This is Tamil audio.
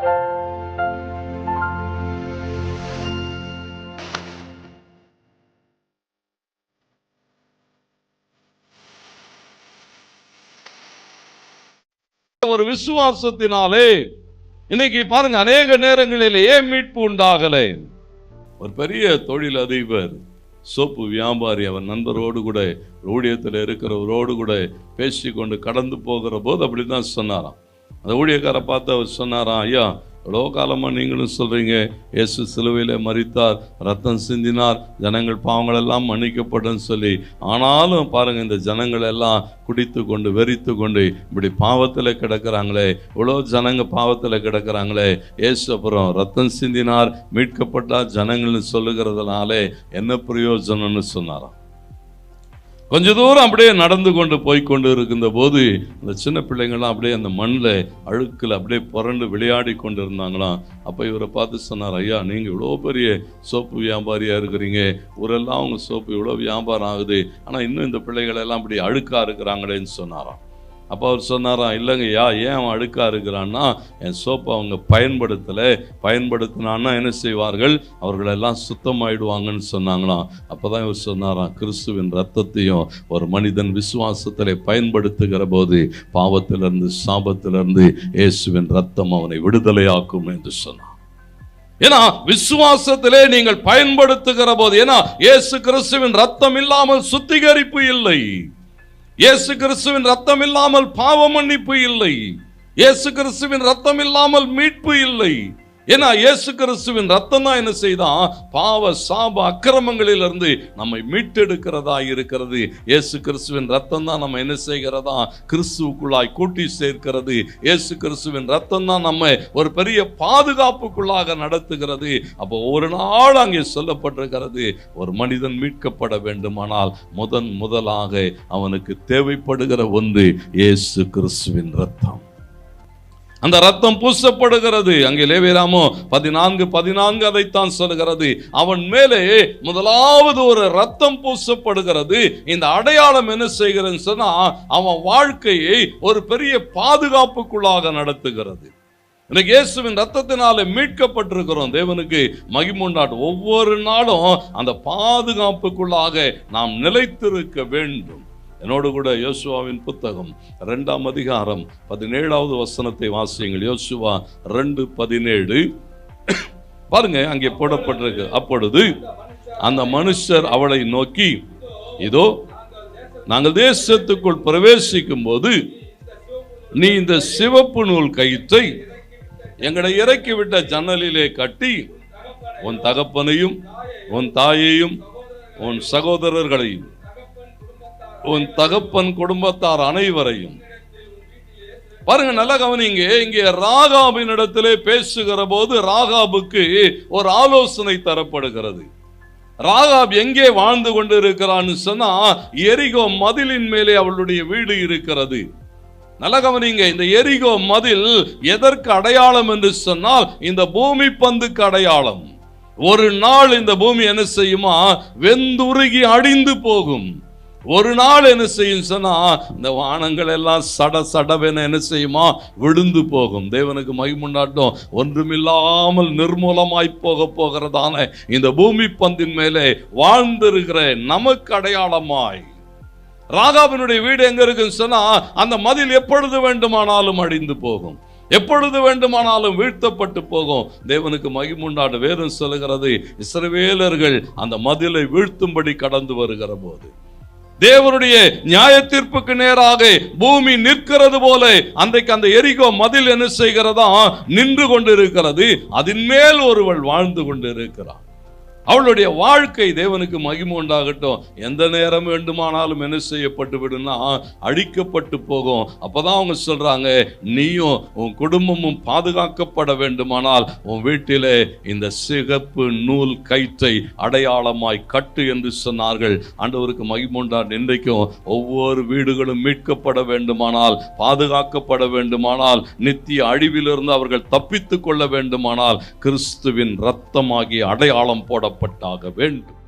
ஒரு விசுவாசத்தினாலே இன்னைக்கு பாருங்க, அநேக நேரங்களிலேயே மீட்பு உண்டாகலை. ஒரு பெரிய தொழில் அதிபர், சோப்பு வியாபாரி, அவர் நண்பரோடு கூட ஊழியத்தில் இருக்கிறவரோடு கூட பேசிக்கொண்டு கடந்து போகிற போது அப்படிதான் சொன்னாராம். அந்த ஊழியக்காரை பார்த்து அவர் சொன்னாராம், ஐயா, எவ்வளோ காலமாக நீங்களும் சொல்கிறீங்க இயேசு சிலுவையில் மரித்தார், ரத்தம் சிந்தினார், ஜனங்கள் பாவங்கள் எல்லாம் மன்னிக்கப்படும் சொல்லி, ஆனாலும் பாருங்கள் இந்த ஜனங்கள் எல்லாம் குடித்து கொண்டு வெறித்து கொண்டு இப்படி பாவத்தில் கிடக்கிறாங்களே, இவ்வளோ ஜனங்க பாவத்தில் கிடக்கிறாங்களே, இயேசு அப்புறம் ரத்தம் சிந்தினார், மீட்கப்பட்டார் ஜனங்கள்னு சொல்லுகிறதுனாலே என்ன பிரயோஜனம்னு சொன்னாராம். கொஞ்ச தூரம் அப்படியே நடந்து கொண்டு போய்கொண்டு இருக்கின்ற போது அந்த சின்ன பிள்ளைங்கள்லாம் அப்படியே அந்த மண்ணில் அழுக்கில் அப்படியே புரண்டு விளையாடி கொண்டு இருந்தாங்களாம். அப்போ இவரை பார்த்து சொன்னார், ஐயா, நீங்கள் இவ்வளோ பெரிய சோப்பு வியாபாரியாக இருக்கிறீங்க, ஊரெல்லாம் அவங்க சோப்பு இவ்வளோ வியாபாரம் ஆகுது, ஆனால் இன்னும் இந்த பிள்ளைகளெல்லாம் அப்படி அழுக்காக இருக்கிறாங்களேன்னு சொன்னாராம். அப்போ அவர் சொன்னாராம், இல்லைங்கய்யா, ஏன் அவன் அழுக்காக இருக்கிறான்னா, என் சோப்பை அவங்க பயன்படுத்தினான்னா என்ன செய்வார்கள், அவர்களெல்லாம் சுத்தமாயிடுவாங்கன்னு சொன்னாங்களாம். அப்போ தான் இவர் சொன்னாராம், கிறிஸ்துவின் ரத்தத்தையும் ஒரு மனிதன் விசுவாசத்தில் பயன்படுத்துகிற போது பாவத்திலிருந்து சாபத்திலிருந்து இயேசுவின் ரத்தம் அவனை விடுதலையாக்கும் என்று சொன்னார். ஏன்னா விசுவாசத்திலே நீங்கள் பயன்படுத்துகிற போது, ஏன்னா இயேசு கிறிஸ்துவின் ரத்தம் இல்லாமல் சுத்திகரிப்பு இல்லை, இயேசு கிறிஸ்துவின் ரத்தம் இல்லாமல் பாவ மன்னிப்பு இல்லை, இயேசு கிறிஸ்துவின் ரத்தம் இல்லாமல் மீட்பு இல்லை. ஏன்னா இயேசு கிறிஸ்துவின் ரத்தம் தான் என்ன செய்தான், பாவ சாப அக்கிரமங்களிலிருந்து நம்மை மீட்டெடுக்கிறதா இருக்கிறது. இயேசு கிறிஸ்துவின் ரத்தம் தான் நம்ம என்ன செய்கிறதா, கிறிஸ்துவுக்குள்ளாய் கூட்டி சேர்க்கிறது. இயேசு கிறிஸ்துவின் ரத்தம் தான் நம்ம ஒரு பெரிய பாதுகாப்புக்குள்ளாக நடத்துகிறது. அப்போ ஒரு நாள் அங்கே சொல்லப்பட்டிருக்கிறது, ஒரு மனிதன் மீட்கப்பட வேண்டுமானால் முதலாக அவனுக்கு தேவைப்படுகிற ஒன்று இயேசு கிறிஸ்துவின் ரத்தம். அந்த ரத்தம் பூசப்படுகிறது. அங்கே லேவியராமோ 14:14 அதைத்தான் சொல்கிறது. அவன் மேலே முதலாவது ஒரு ரத்தம் பூசப்படுகிறது. இந்த அடையாளம் என்ன செய்கிறது சொன்னா, அவன் வாழ்க்கையை ஒரு பெரிய பாதுகாப்புக்குள்ளாக நடத்துகிறது. இன்னைக்கு இயேசுவின் ரத்தத்தினாலே மீட்கப்பட்டிருக்கிறோம். தேவனுக்கு மகிமை உண்டாகட்டும். ஒவ்வொரு நாளும் அந்த பாதுகாப்புக்குள்ளாக நாம் நிலைத்திருக்க வேண்டும். என்னோடு கூட யோசுவாவின் புத்தகம் 2ஆம் அதிகாரம் 17வது வசனத்தை வாசியுங்கள். யோசுவா 2:17 பாருங்க, அங்கே போடப்பட்டிருக்கு. அப்பொழுது அந்த மனுஷர் அவளை நோக்கி, இதோ நாங்கள் தேசத்துக்குள் பிரவேசிக்கும் போது நீ இந்த சிவப்பு நூல் கயிற்றை எங்களை இறக்கிவிட்ட ஜன்னலிலே கட்டி உன் தகப்பனையும் உன் தாயையும் உன் சகோதரர்களையும் உன் தகப்பன் குடும்பத்தார் அனைவரையும். பாருங்க, நல்ல கவனிங்க. இங்கே ராகாபின் இடத்திலே பேசுகிற போது ராகாபுக்கு ஒரு ஆலோசனை தரப்படுகிறது. ராகாப் எங்கே வாழ்ந்து கொண்டு இருக்கிறான்னு சொன்னா, எரிகோ மதிலின் மேலே அவளுடைய வீடு இருக்கிறது. நல்ல கவனிங்க, இந்த எரிகோ மதில் எதற்கு அடையாளம் என்று சொன்னால், இந்த பூமி பந்துக்கு அடையாளம். ஒரு நாள் இந்த பூமி என்ன செய்யுமா, வெந்துருகி அடிந்து போகும். ஒரு நாள் என்ன செய்யும் சொன்னா, இந்த வானங்கள் எல்லாம் சடவென என்ன செய்யுமா, விழுந்து போகும். தேவனுக்கு மகிமை உண்டாகட்டும். ஒன்றுமில்லாமல் நிர்மூலமாய் போகிறதான இந்த பூமி பந்தின் மேலே வாழ்ந்திருக்கிற நமக்கு அடையாளமாய் ராகாபினுடைய வீடு எங்க இருக்குன்னு சொன்னா, அந்த மதில் எப்பொழுது வேண்டுமானாலும் அடிந்து போகும், எப்பொழுது வேண்டுமானாலும் வீழ்த்தப்பட்டு போகும். தேவனுக்கு மகிமை உண்டாகட்டும். வேதம் சொல்லுகிறது, இஸ்ரவேலர்கள் அந்த மதிலை வீழ்த்தும்படி கடந்து வருகிற போது தேவனுடைய நியாய தீர்ப்புக்கு நேராக பூமி நிற்கிறது போல அன்றைக்கு அந்த எரிகோ மதில் என்ன செய்கிறதா, நின்று கொண்டிருக்கிறது. அதன் மேல் ஒருவள் வாழ்ந்து கொண்டிருக்கிறார். அவளுடைய வாழ்க்கை தேவனுக்கு மகிமை உண்டாகட்டும். எந்த நேரம் வேண்டுமானாலும் என்ன செய்யப்பட்டு விடுனா, அழிக்கப்பட்டு போகும். அப்பதான் அவங்க சொல்றாங்க, நீயும் உன் குடும்பமும் பாதுகாக்கப்பட வேண்டுமானால் உன் வீட்டிலே இந்த சிகப்பு நூல் கயிற்றை அடையாளமாய் கட்டு என்று சொன்னார்கள். ஆண்டவருக்கு மகிமை உண்டாகட்டும். இன்றைக்கும் ஒவ்வொரு வீடுகளும் மீட்கப்பட வேண்டுமானால், பாதுகாக்கப்பட வேண்டுமானால், நித்திய அழிவிலிருந்து அவர்கள் தப்பித்துக் கொள்ள வேண்டுமானால் கிறிஸ்துவின் இரத்தமாகிய அடையாளம் போட வேண்டும்.